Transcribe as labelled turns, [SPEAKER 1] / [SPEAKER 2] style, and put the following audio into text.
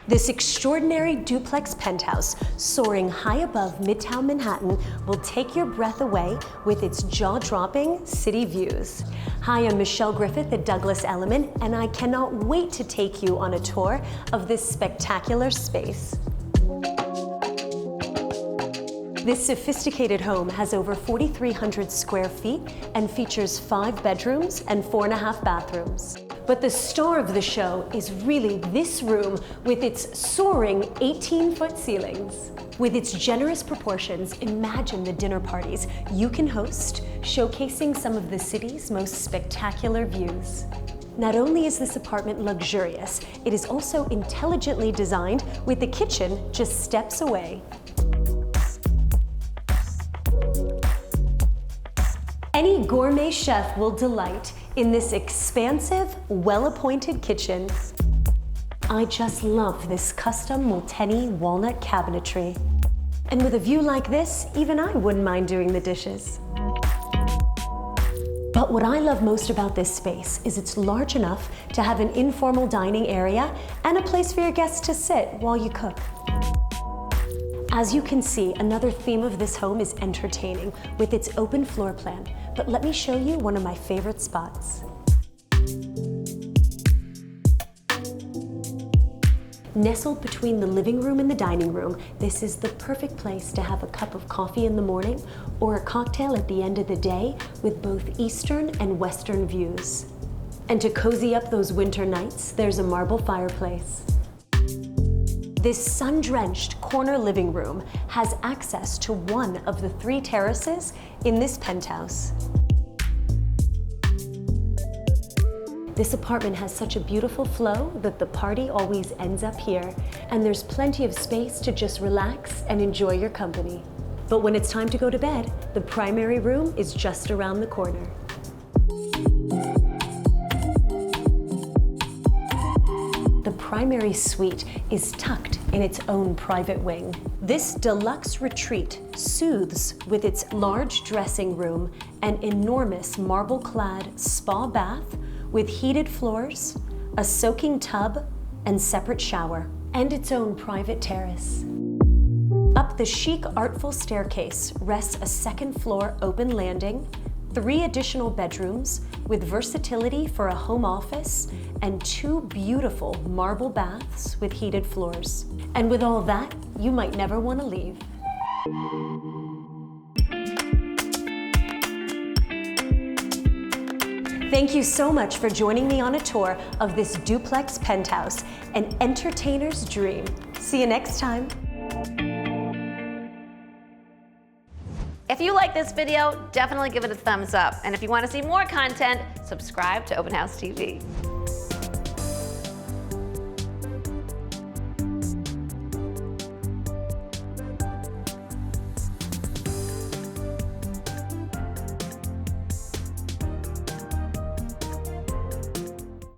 [SPEAKER 1] This extraordinary duplex penthouse, soaring high above Midtown Manhattan, will take your breath away with its jaw-dropping city views. Hi, I'm Michelle Griffith at Douglas Elliman, and I cannot wait to take you on a tour of this spectacular space. This sophisticated home has over 4,300 square feet and features 5 bedrooms and 4.5 bathrooms. But the star of the show is really this room with its soaring 18-foot ceilings. With its generous proportions, imagine the dinner parties you can host, showcasing some of the city's most spectacular views. Not only is this apartment luxurious, it is also intelligently designed with the kitchen just steps away. Any gourmet chef will delight in this expansive, well-appointed kitchen. I just love this custom Molteni walnut cabinetry. And with a view like this, even I wouldn't mind doing the dishes. But what I love most about this space is it's large enough to have an informal dining area and a place for your guests to sit while you cook. As you can see, another theme of this home is entertaining with its open floor plan. But let me show you one of my favorite spots. Nestled between the living room and the dining room, this is the perfect place to have a cup of coffee in the morning or a cocktail at the end of the day with both eastern and western views. And to cozy up those winter nights, there's a marble fireplace. This sun-drenched corner living room has access to one of the 3 terraces in this penthouse. This apartment has such a beautiful flow that the party always ends up here, and there's plenty of space to just relax and enjoy your company. But when it's time to go to bed, the primary room is just around the corner. The primary suite is tucked in its own private wing. This deluxe retreat soothes with its large dressing room and enormous marble-clad spa bath with heated floors, a soaking tub, and separate shower, and its own private terrace. Up the chic, artful staircase rests a second-floor open landing, 3 additional bedrooms with versatility for a home office, and 2 beautiful marble baths with heated floors. And with all that, you might never want to leave. Thank you so much for joining me on a tour of this duplex penthouse, an entertainer's dream. See you next time.
[SPEAKER 2] If you like this video, definitely give it a thumbs up. And if you want to see more content, subscribe to Open House TV.